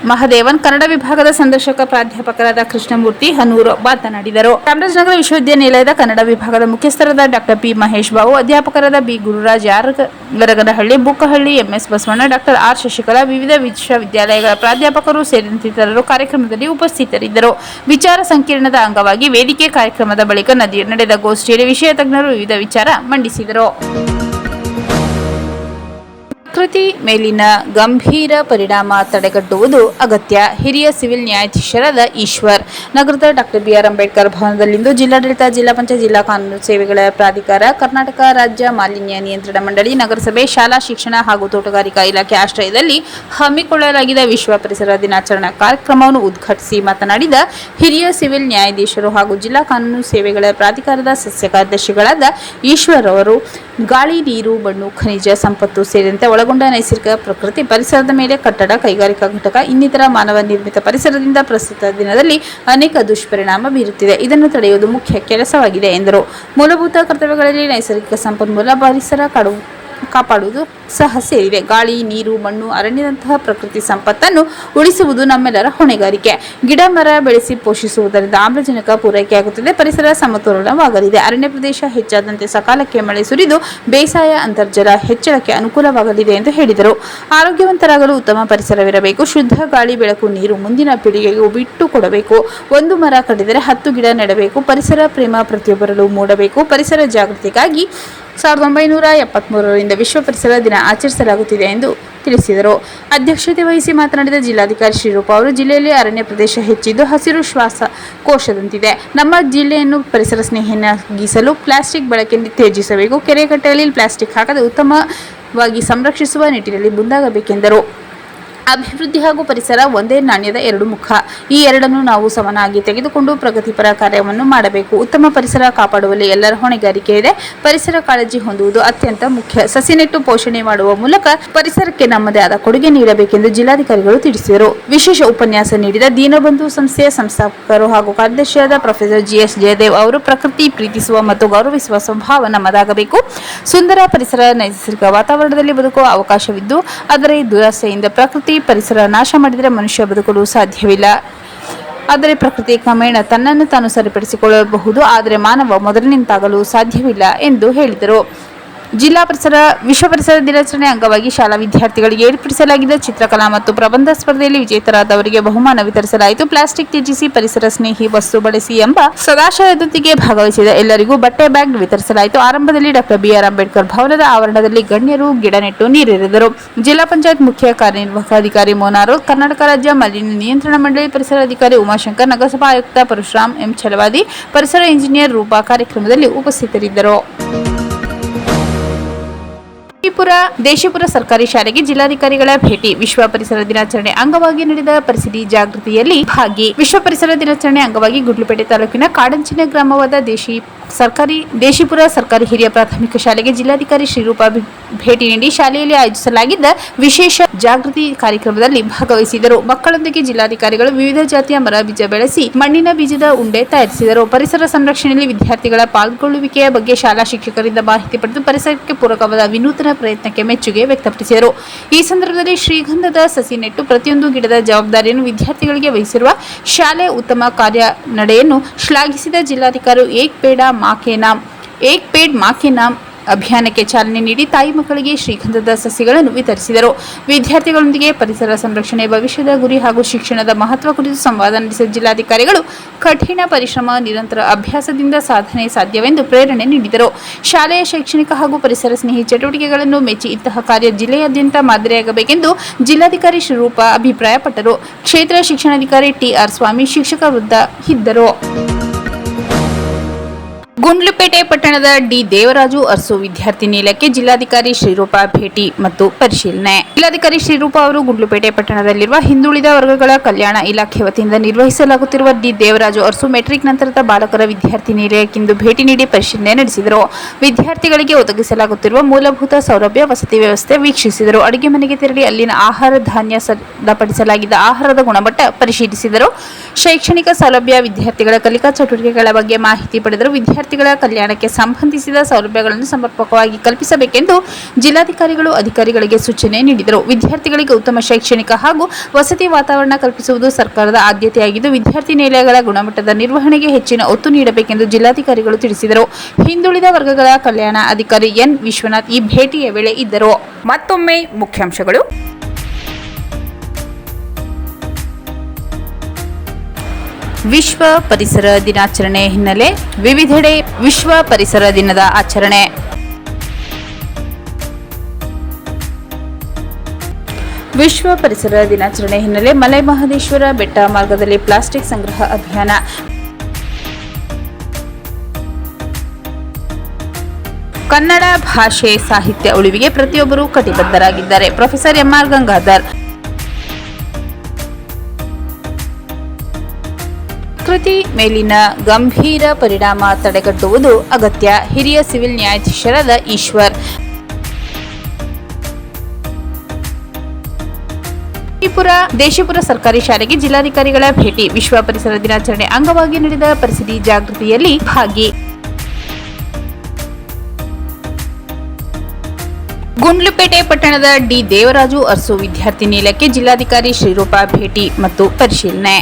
ಮಹದೇವನ್, ಕನ್ನಡ ವಿಭಾಗದ ಸಂದರ್ಶಕ ಪ್ರಾಧ್ಯಾಪಕರಾದ ಕೃಷ್ಣಮೂರ್ತಿ ಹನೂರು ಮಾತನಾಡಿದರು. ಚಾಮರಾಜನಗರ ವಿಶ್ವವಿದ್ಯಾನಿಲಯದ ಕನ್ನಡ ವಿಭಾಗದ ಮುಖ್ಯಸ್ಥರಾದ ಡಾಕ್ಟರ್ ಪಿ ಮಹೇಶ್ ಬಾಬು, ಅಧ್ಯಾಪಕರಾದ B Gururaj Yaraganahalli, Bukkahalli, MS Basavanna, doctor R Shashikala, ವಿವಿಧ ವಿಶ್ವವಿದ್ಯಾಲಯಗಳ ಪ್ರಾಧ್ಯಾಪಕರು ಸೇರಿದಂತೆ ಇತರರು ಕಾರ್ಯಕ್ರಮದಲ್ಲಿ ಉಪಸ್ಥಿತರಿದ್ದರು. ವಿಚಾರ ಸಂಕಿರಣದ ಅಂಗವಾಗಿ ವೇದಿಕೆ ಕಾರ್ಯಕ್ರಮದ ಬಳಿಕ ನಡೆದ ಗೋಷ್ಠಿಯಲ್ಲಿ ವಿಷಯ ತಜ್ಞರು ವಿವಿಧ ವಿಚಾರ ಮಂಡಿಸಿದರು. ಪ್ರಕೃತಿ ಮೇಲಿನ ಗಂಭೀರ ಪರಿಣಾಮ ತಡೆಗಟ್ಟುವುದು ಅಗತ್ಯ. ಹಿರಿಯ ಸಿವಿಲ್ ನ್ಯಾಯಾಧೀಶರಾದ ಈಶ್ವರ್ ನಗರದ ಡಾಕ್ಟರ್ ಬಿಆರ್ ಅಂಬೇಡ್ಕರ್ ಭವನದಲ್ಲಿಂದು ಜಿಲ್ಲಾಡಳಿತ, ಜಿಲ್ಲಾ ಪಂಚಾಯತ್, ಜಿಲ್ಲಾ ಕಾನೂನು ಸೇವೆಗಳ ಪ್ರಾಧಿಕಾರ, ಕರ್ನಾಟಕ ರಾಜ್ಯ ಮಾಲಿನ್ಯ ನಿಯಂತ್ರಣ ಮಂಡಳಿ, ನಗರಸಭೆ, ಶಾಲಾ ಶಿಕ್ಷಣ ಹಾಗೂ ತೋಟಗಾರಿಕಾ ಇಲಾಖೆ ಆಶ್ರಯದಲ್ಲಿ ಹಮ್ಮಿಕೊಳ್ಳಲಾಗಿದ್ದ ವಿಶ್ವ ಪರಿಸರ ದಿನಾಚರಣಾ ಕಾರ್ಯಕ್ರಮವನ್ನು ಉದ್ಘಾಟಿಸಿ ಮಾತನಾಡಿದ ಹಿರಿಯ ಸಿವಿಲ್ ನ್ಯಾಯಾಧೀಶರು ಹಾಗೂ ಜಿಲ್ಲಾ ಕಾನೂನು ಸೇವೆಗಳ ಪ್ರಾಧಿಕಾರದ ಸದಸ್ಯ ಕಾರ್ಯದರ್ಶಿಗಳಾದ ಈಶ್ವರ್ ಅವರು ಗಾಳಿ, ನೀರು, ಮಣ್ಣು, ಖನಿಜ ಸಂಪತ್ತು ಸೇರಿದಂತೆ ಒಳಗೊಂಡ ನೈಸರ್ಗಿಕ ಪ್ರಕೃತಿ ಪರಿಸರದ ಮೇಲೆ ಕಟ್ಟಡ, ಕೈಗಾರಿಕಾ ಘಟಕ ಇನ್ನಿತರ ಮಾನವ ನಿರ್ಮಿತ ಪರಿಸರದಿಂದ ಪ್ರಸ್ತುತ ದಿನದಲ್ಲಿ ಅನೇಕ ದುಷ್ಪರಿಣಾಮ ಬೀರುತ್ತಿದೆ. ಇದನ್ನು ತಡೆಯುವುದು ಮುಖ್ಯ ಕೆಲಸವಾಗಿದೆ ಎಂದರು. ಮೂಲಭೂತ ಕರ್ತವ್ಯಗಳಲ್ಲಿ ನೈಸರ್ಗಿಕ ಸಂಪನ್ಮೂಲ ಪರಿಸರ ಕಾಪಾಡುವುದು ಸಹ ಸೇರಿದೆ. ಗಾಳಿ, ನೀರು, ಮಣ್ಣು, ಅರಣ್ಯದಂತಹ ಪ್ರಕೃತಿ ಸಂಪತ್ತನ್ನು ಉಳಿಸುವುದು ನಮ್ಮೆಲ್ಲರ ಹೊಣೆಗಾರಿಕೆ. ಗಿಡ ಮರ ಬೆಳೆಸಿ ಪೋಷಿಸುವುದರಿಂದ ಆಮ್ಲಜನಕ ಪೂರೈಕೆಯಾಗುತ್ತದೆ, ಪರಿಸರ ಸಮತೋಲನವಾಗಲಿದೆ. ಅರಣ್ಯ ಪ್ರದೇಶ ಹೆಚ್ಚಾದಂತೆ ಸಕಾಲಕ್ಕೆ ಮಳೆ ಸುರಿದು ಬೇಸಾಯ, ಅಂತರ್ಜಲ ಹೆಚ್ಚಳಕ್ಕೆ ಅನುಕೂಲವಾಗಲಿದೆ ಎಂದು ಹೇಳಿದರು. ಆರೋಗ್ಯವಂತರಾಗಲು ಉತ್ತಮ ಪರಿಸರವಿರಬೇಕು. ಶುದ್ಧ ಗಾಳಿ, ಬೆಳಕು, ನೀರು ಮುಂದಿನ ಪೀಳಿಗೆಗೂ ಬಿಟ್ಟು ಕೊಡಬೇಕು. ಒಂದು ಮರ ಕಡಿದರೆ 10 ಗಿಡ ನೆಡಬೇಕು. ಪರಿಸರ ಪ್ರೇಮ ಪ್ರತಿಯೊಬ್ಬರಲ್ಲೂ ಮೂಡಬೇಕು. ಪರಿಸರ ಜಾಗೃತಿಗಾಗಿ 1973ರಿಂದ ವಿಶ್ವ ಪರಿಸರ ದಿನ ಆಚರಿಸಲಾಗುತ್ತಿದೆ ಎಂದು ತಿಳಿಸಿದರು. ಅಧ್ಯಕ್ಷತೆ ವಹಿಸಿ ಮಾತನಾಡಿದ ಜಿಲ್ಲಾಧಿಕಾರಿ ಶ್ರೀರೂಪ ಅವರು, ಜಿಲ್ಲೆಯಲ್ಲಿ ಅರಣ್ಯ ಪ್ರದೇಶ ಹೆಚ್ಚಿದ್ದು ಹಸಿರು ಶ್ವಾಸಕೋಶದಂತಿದೆ. ನಮ್ಮ ಜಿಲ್ಲೆಯನ್ನು ಪರಿಸರ ಸ್ನೇಹಿಯಾಗಿಸಲು ಪ್ಲಾಸ್ಟಿಕ್ ಬಳಕೆ ತ್ಯಜಿಸಬೇಕು. ಕೆರೆ ಕಟ್ಟೆಯಲ್ಲಿ ಪ್ಲಾಸ್ಟಿಕ್ ಹಾಕದೆ ಉತ್ತಮವಾಗಿ ಸಂರಕ್ಷಿಸುವ ನಿಟ್ಟಿನಲ್ಲಿ ಮುಂದಾಗಬೇಕೆಂದರು. ಅಭಿವೃದ್ಧಿ ಹಾಗೂ ಪರಿಸರ ಒಂದೇ ನಾಣ್ಯದ ಎರಡು ಮುಖ. ಈ ಎರಡನ್ನು ನಾವು ಸಮನಾಗಿ ತೆಗೆದುಕೊಂಡು ಪ್ರಗತಿಪರ ಕಾರ್ಯವನ್ನು ಮಾಡಬೇಕು. ಉತ್ತಮ ಪರಿಸರ ಕಾಪಾಡುವಲ್ಲಿ ಎಲ್ಲರ ಹೊಣೆಗಾರಿಕೆ ಇದೆ. ಪರಿಸರ ಕಾಳಜಿ ಹೊಂದುವುದು ಅತ್ಯಂತ ಮುಖ್ಯ. ಸಸಿ ನೆಟ್ಟು ಪೋಷಣೆ ಮಾಡುವ ಮೂಲಕ ಪರಿಸರಕ್ಕೆ ನಮ್ಮದೇ ಆದ ಕೊಡುಗೆ ನೀಡಬೇಕೆಂದು ಜಿಲ್ಲಾಧಿಕಾರಿಗಳು ತಿಳಿಸಿದರು. ವಿಶೇಷ ಉಪನ್ಯಾಸ ನೀಡಿದ ದೀನಬಂಧು ಸಂಸ್ಥೆಯ ಸಂಸ್ಥಾಪಕರು ಹಾಗೂ ಕಾರ್ಯದರ್ಶಿಯಾದ ಪ್ರೊಫೆಸರ್ ಜಿಎಸ್ ಜಯದೇವ್ ಅವರು, ಪ್ರಕೃತಿ ಪ್ರೀತಿಸುವ ಮತ್ತು ಗೌರವಿಸುವ ಸ್ವಭಾವ ನಮ್ಮದಾಗಬೇಕು. ಸುಂದರ ಪರಿಸರ, ನೈಸರ್ಗಿಕ ವಾತಾವರಣದಲ್ಲಿ ಬದುಕುವ ಅವಕಾಶವಿದ್ದು ಅದರ ದುರಾಸೆಯಿಂದ ಪ್ರಕೃತಿ ಪರಿಸರ ನಾಶ ಮಾಡಿದರೆ ಮನುಷ್ಯ ಬದುಕಲು ಸಾಧ್ಯವಿಲ್ಲ. ಆದರೆ ಪ್ರಕೃತಿ ಕ್ರಮೇಣ ತನ್ನನ್ನು ತಾನು ಸರಿಪಡಿಸಿಕೊಳ್ಳಬಹುದು, ಆದರೆ ಮಾನವ ಮೊದಲಿನಿಂದಾಗಲು ಸಾಧ್ಯವಿಲ್ಲ ಎಂದು ಹೇಳಿದರು. ವಿಶ್ವ ಪರಿಸರ ದಿನಾಚರಣೆ ಅಂಗವಾಗಿ ಶಾಲಾ ವಿದ್ಯಾರ್ಥಿಗಳಿಗೆ ಏರ್ಪಡಿಸಲಾಗಿದ್ದ ಚಿತ್ರಕಲಾ ಮತ್ತು ಪ್ರಬಂಧ ಸ್ಪರ್ಧೆಯಲ್ಲಿ ವಿಜೇತರಾದವರಿಗೆ ಬಹುಮಾನ ವಿತರಿಸಲಾಯಿತು. ಪ್ಲಾಸ್ಟಿಕ್ ತ್ಯಜಿಸಿ ಪರಿಸರ ಸ್ನೇಹಿ ವಸ್ತು ಬಳಸಿ ಎಂಬ ಸದಾಶಯದೊಂದಿಗೆ ಭಾಗವಹಿಸಿದ ಎಲ್ಲರಿಗೂ ಬಟ್ಟೆ ಬ್ಯಾಗ್ ವಿತರಿಸಲಾಯಿತು. ಆರಂಭದಲ್ಲಿ ಡಾಕ್ಟರ್ ಬಿಆರ್ ಅಂಬೇಡ್ಕರ್ ಭವನದ ಆವರಣದಲ್ಲಿ ಗಣ್ಯರು ಗಿಡ ನೆಟ್ಟು ನೀರೆರೆದರು. ಜಿಲ್ಲಾ ಪಂಚಾಯತ್ ಮುಖ್ಯ ಕಾರ್ಯನಿರ್ವಾಹಕಾಧಿಕಾರಿ ಮೋನಾರು, ಕರ್ನಾಟಕ ರಾಜ್ಯ ಮಾಲಿನ್ಯ ನಿಯಂತ್ರಣ ಮಂಡಳಿ ಪರಿಸರ ಅಧಿಕಾರಿ ಉಮಾಶಂಕರ್, ನಗರಸಭಾ ಆಯುಕ್ತ ಪರಶುರಾಮ್ ಎಂ ಛಲವಾದಿ, ಪರಿಸರ ಇಂಜಿನಿಯರ್ ರೂಪಾ ಕಾರ್ಯಕ್ರಮದಲ್ಲಿ ಉಪಸ್ಥಿತರಿದ್ದರು. ದೇಶಿಪುರ ಸರ್ಕಾರಿ ಶಾಲೆಗೆ ಜಿಲ್ಲಾಧಿಕಾರಿಗಳ ಭೇಟಿ. ವಿಶ್ವ ಪರಿಸರ ದಿನಾಚರಣೆ ಅಂಗವಾಗಿ ನಡೆದ ಪರಿಸರ ಜಾಗೃತಿಯಲ್ಲಿ ಭಾಗಿ. ವಿಶ್ವ ಪರಿಸರ ದಿನಾಚರಣೆ ಅಂಗವಾಗಿ ಗುಂಡ್ಲುಪೇಟೆ ತಾಲೂಕಿನ ಕಾಡಂಚಿನ ಗ್ರಾಮವಾದ ದೇಶಿಪುರ ಸರ್ಕಾರಿ ಹಿರಿಯ ಪ್ರಾಥಮಿಕ ಶಾಲೆಗೆ ಜಿಲ್ಲಾಧಿಕಾರಿ ಶ್ರೀರೂಪ ಭೇಟಿ ನೀಡಿ ಶಾಲೆಯಲ್ಲಿ ಆಯೋಜಿಸಲಾಗಿದ್ದ ವಿಶೇಷ ಜಾಗೃತಿ ಕಾರ್ಯಕ್ರಮದಲ್ಲಿ ಭಾಗವಹಿಸಿದರು. ಮಕ್ಕಳೊಂದಿಗೆ ಜಿಲ್ಲಾಧಿಕಾರಿಗಳು ವಿವಿಧ ಜಾತಿಯ ಮರ ಬೀಜ ಬೆಳೆಸಿ ಮಣ್ಣಿನ ಬೀಜದ ಉಂಡೆ ತಯಾರಿಸಿದರು. ಪರಿಸರ ಸಂರಕ್ಷಣೆಯಲ್ಲಿ ವಿದ್ಯಾರ್ಥಿಗಳ ಪಾಲ್ಗೊಳ್ಳುವಿಕೆಯ ಬಗ್ಗೆ ಶಾಲಾ ಶಿಕ್ಷಕರಿಂದ ಮಾಹಿತಿ ಪಡೆದು ಪರಿಸರಕ್ಕೆ ಪೂರಕವಾದ ವಿನೂತನ ಪ್ರಯತ್ನಕ್ಕೆ ಮೆಚ್ಚುಗೆ ವ್ಯಕ್ತಪಡಿಸಿದರು. ಈ ಸಂದರ್ಭದಲ್ಲಿ ಶ್ರೀಗಂಧದ ಸಸಿ ನೆಟ್ಟು ಪ್ರತಿಯೊಂದು ಗಿಡದ ಜವಾಬ್ದಾರಿಯನ್ನು ವಿದ್ಯಾರ್ಥಿಗಳಿಗೆ ವಹಿಸಿರುವ ಶಾಲೆಯ ಉತ್ತಮ ಕಾರ್ಯನಡೆಯನ್ನು ಶ್ಲಾಘಿಸಿದ ಜಿಲ್ಲಾಧಿಕಾರಿ ಏಕ್ ಪೇಡ್ ಮಾ ಕೆ ನಾಮ್ ಅಭಿಯಾನಕ್ಕೆ ಚಾಲನೆ ನೀಡಿ ತಾಯಿ ಮಕ್ಕಳಿಗೆ ಶ್ರೀಗಂಧದ ಸಸಿಗಳನ್ನು ವಿತರಿಸಿದರು. ವಿದ್ಯಾರ್ಥಿಗಳೊಂದಿಗೆ ಪರಿಸರ ಸಂರಕ್ಷಣೆ ಭವಿಷ್ಯದ ಗುರಿ ಹಾಗೂ ಶಿಕ್ಷಣದ ಮಹತ್ವ ಕುರಿತು ಸಂವಾದ ನಡೆಸಿದ ಜಿಲ್ಲಾಧಿಕಾರಿಗಳು ಕಠಿಣ ಪರಿಶ್ರಮ, ನಿರಂತರ ಅಭ್ಯಾಸದಿಂದ ಸಾಧನೆ ಸಾಧ್ಯವೆಂದು ಪ್ರೇರಣೆ ನೀಡಿದರು. ಶಾಲೆಯ ಶೈಕ್ಷಣಿಕ ಹಾಗೂ ಪರಿಸರ ಸ್ನೇಹಿ ಚಟುವಟಿಕೆಗಳನ್ನು ಮೆಚ್ಚಿ ಇಂತಹ ಕಾರ್ಯ ಜಿಲ್ಲೆಯಾದ್ಯಂತ ಮಾದರಿಯಾಗಬೇಕೆಂದು ಜಿಲ್ಲಾಧಿಕಾರಿ ಶ್ರೀರೂಪ ಅಭಿಪ್ರಾಯಪಟ್ಟರು. ಕ್ಷೇತ್ರ ಶಿಕ್ಷಣಾಧಿಕಾರಿ ಟಿ.ಆರ್. ಸ್ವಾಮಿ ಶಿಕ್ಷಕ ವೃಂದ ಇದ್ದರು. ಗುಂಡ್ಲುಪೇಟೆ ಪಟ್ಟಣದ ಡಿ. ದೇವರಾಜು ಅರಸು ವಿದ್ಯಾರ್ಥಿ ನಿಲಯಕ್ಕೆ ಜಿಲ್ಲಾಧಿಕಾರಿ ಶ್ರೀರೂಪ ಭೇಟಿ ಮತ್ತು ಪರಿಶೀಲನೆ. ಜಿಲ್ಲಾಧಿಕಾರಿ ಶ್ರೀರೂಪ ಅವರು ಗುಂಡ್ಲುಪೇಟೆ ಪಟ್ಟಣದಲ್ಲಿರುವ ಹಿಂದುಳಿದ ವರ್ಗಗಳ ಕಲ್ಯಾಣ ಇಲಾಖೆ ವತಿಯಿಂದ ನಿರ್ವಹಿಸಲಾಗುತ್ತಿರುವ ಡಿ. ದೇವರಾಜು ಅರಸು ಮೆಟ್ರಿಕ್ ನಂತರದ ಬಾಲಕರ ವಿದ್ಯಾರ್ಥಿ ನಿಲಯಕ್ಕಿಂದು ಭೇಟಿ ನೀಡಿ ಪರಿಶೀಲನೆ ನಡೆಸಿದರು. ವಿದ್ಯಾರ್ಥಿಗಳಿಗೆ ಒದಗಿಸಲಾಗುತ್ತಿರುವ ಮೂಲಭೂತ ಸೌಲಭ್ಯ, ವಸತಿ ವ್ಯವಸ್ಥೆ ವೀಕ್ಷಿಸಿದರು. ಅಡುಗೆ ಮನೆಗೆ ತೆರಳಿ ಅಲ್ಲಿನ ಆಹಾರ ಧಾನ್ಯ ಸಿದ್ಧಪಡಿಸಲಾಗಿದ್ದ ಆಹಾರದ ಗುಣಮಟ್ಟ ಪರಿಶೀಲಿಸಿದರು. ಶೈಕ್ಷಣಿಕ ಸೌಲಭ್ಯ, ವಿದ್ಯಾರ್ಥಿಗಳ ಕಲಿಕಾ ಚಟುವಟಿಕೆಗಳ ಬಗ್ಗೆ ಮಾಹಿತಿ ಪಡೆದರು. ವಿದ್ಯಾರ್ಥಿಗಳ ಕಲ್ಯಾಣಕ್ಕೆ ಸಂಬಂಧಿಸಿದ ಸೌಲಭ್ಯಗಳನ್ನು ಸಮರ್ಪಕವಾಗಿ ಕಲ್ಪಿಸಬೇಕೆಂದು ಜಿಲ್ಲಾಧಿಕಾರಿಗಳು ಅಧಿಕಾರಿಗಳಿಗೆ ಸೂಚನೆ ನೀಡಿದರು. ವಿದ್ಯಾರ್ಥಿಗಳಿಗೆ ಉತ್ತಮ ಶೈಕ್ಷಣಿಕ ಹಾಗೂ ವಸತಿ ವಾತಾವರಣ ಕಲ್ಪಿಸುವುದು ಸರ್ಕಾರದ ಆದ್ಯತೆಯಾಗಿದ್ದು, ವಿದ್ಯಾರ್ಥಿ ನಿಲಯಗಳ ಗುಣಮಟ್ಟದ ನಿರ್ವಹಣೆಗೆ ಹೆಚ್ಚಿನ ಒತ್ತು ನೀಡಬೇಕೆಂದು ಜಿಲ್ಲಾಧಿಕಾರಿಗಳು ತಿಳಿಸಿದರು. ಹಿಂದುಳಿದ ವರ್ಗಗಳ ಕಲ್ಯಾಣ ಅಧಿಕಾರಿ ಎನ್. ವಿಶ್ವನಾಥ್ ಈ ಭೇಟಿಯ ವೇಳೆ ಇದ್ದರು. ಮತ್ತೊಮ್ಮೆ ಮುಖ್ಯಾಂಶಗಳು. ವಿಶ್ವ ಪರಿಸರ ದಿನಾಚರಣೆ ಹಿನ್ನೆಲೆ ವಿವಿಧೆಡೆ ವಿಶ್ವ ಪರಿಸರ ದಿನದ ಆಚರಣೆ. ವಿಶ್ವ ಪರಿಸರ ದಿನಾಚರಣೆ ಹಿನ್ನೆಲೆ ಮಲೆ ಮಹದೇಶ್ವರ ಬೆಟ್ಟ ಮಾರ್ಗದಲ್ಲಿ ಪ್ಲಾಸ್ಟಿಕ್ ಸಂಗ್ರಹ ಅಭಿಯಾನ. ಕನ್ನಡ ಭಾಷೆ ಸಾಹಿತ್ಯ ಉಳಿವಿಗೆ ಪ್ರತಿಯೊಬ್ಬರೂ ಕಟಿಬದ್ಧರಾಗಿದ್ದಾರೆ. Professor MR. ಗಂಗಾಧರ್. ಪ್ರಕೃತಿ ಮೇಲಿನ ಗಂಭೀರ ಪರಿಣಾಮ ತಡೆಗಟ್ಟುವುದು ಅಗತ್ಯ. ಹಿರಿಯ ಸಿವಿಲ್ ನ್ಯಾಯಾಧೀಶರಾದ ಈಶ್ವರ್. ದೇಶಿಪುರ ಸರ್ಕಾರಿ ಶಾಲೆಗೆ ಜಿಲ್ಲಾಧಿಕಾರಿಗಳ ಭೇಟಿ. ವಿಶ್ವ ಪರಿಸರ ದಿನಾಚರಣೆ ಅಂಗವಾಗಿ ನಡೆದ ಪರಿಸರ ಜಾಗೃತಿಯಲ್ಲಿ ಭಾಗಿ. ಗುಂಡ್ಲುಪೇಟೆ ಪಟ್ಟಣದ ಡಿ. ದೇವರಾಜು ಅರಸು ವಿದ್ಯಾರ್ಥಿ ನಿಲಯಕ್ಕೆ ಜಿಲ್ಲಾಧಿಕಾರಿ ಶ್ರೀರೂಪ ಭೇಟಿ ಮತ್ತು ಪರಿಶೀಲನೆ.